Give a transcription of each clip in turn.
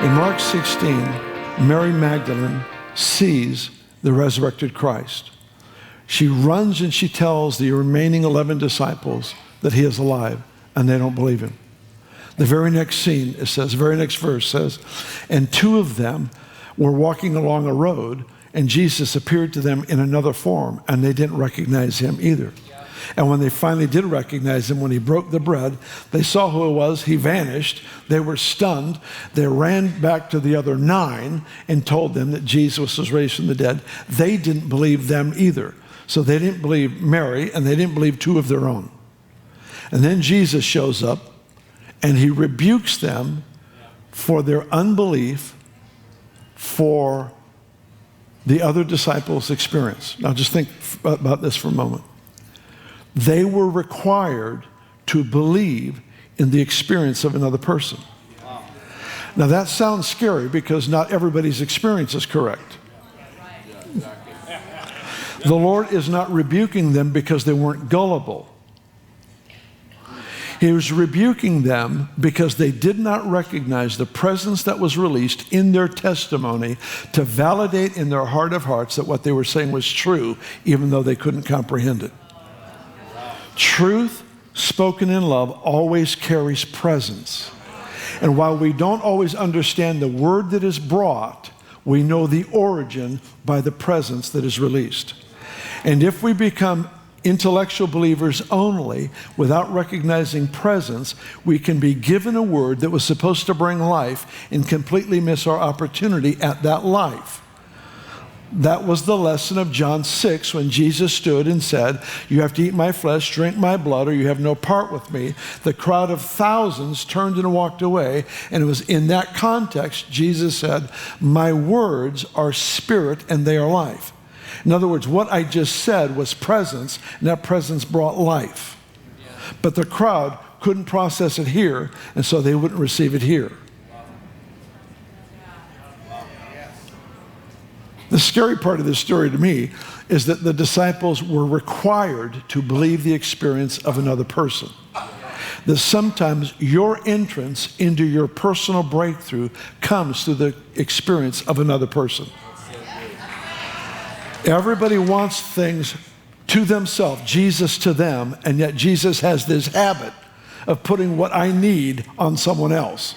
In Mark 16, Mary Magdalene sees the resurrected Christ. She runs and she tells the remaining 11 disciples that he is alive, and they don't believe him. The very next scene, it says, the very next verse says, and two of them were walking along a road, and Jesus appeared to them in another form, and they didn't recognize him either. And when they finally did recognize him, when he broke the bread, they saw who it was. He vanished. They were stunned. They ran back to the other 9 and told them that Jesus was raised from the dead. They didn't believe them either. So they didn't believe Mary, and they didn't believe 2 of their own. And then Jesus shows up, and he rebukes them for their unbelief, for the other disciples' experience. Now just think about this for a moment. They were required to believe in the experience of another person. Now that sounds scary because not everybody's experience is correct. The Lord is not rebuking them because they weren't gullible. He was rebuking them because they did not recognize the presence that was released in their testimony to validate in their heart of hearts that what they were saying was true, even though they couldn't comprehend it. Truth spoken in love always carries presence. And while we don't always understand the word that is brought, we know the origin by the presence that is released. And if we become intellectual believers only without recognizing presence, we can be given a word that was supposed to bring life and completely miss our opportunity at that life. That was the lesson of John 6 when Jesus stood and said, you have to eat my flesh, drink my blood, or you have no part with me. The crowd of thousands turned and walked away, and it was in that context Jesus said, my words are spirit and they are life. In other words, what I just said was presence, and that presence brought life. But the crowd couldn't process it here, and so they wouldn't receive it here. The scary part of this story to me is that the disciples were required to believe the experience of another person. That sometimes your entrance into your personal breakthrough comes through the experience of another person. Everybody wants things to themselves, Jesus to them, and yet Jesus has this habit of putting what I need on someone else,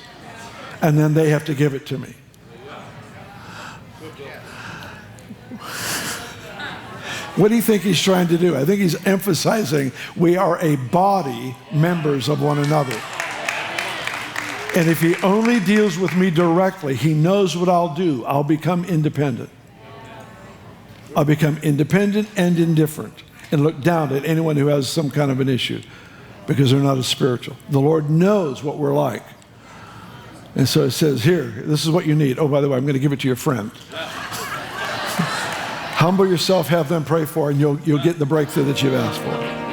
and then they have to give it to me. What do you think he's trying to do? I think he's emphasizing we are a body, members of one another. And if he only deals with me directly, he knows what I'll do. I'll become independent. I'll become independent and indifferent and look down at anyone who has some kind of an issue because they're not as spiritual. The Lord knows what we're like. And so it says here, this is what you need. Oh, by the way, I'm going to give it to your friend. Humble yourself, have them pray for, and you'll get the breakthrough that you've asked for.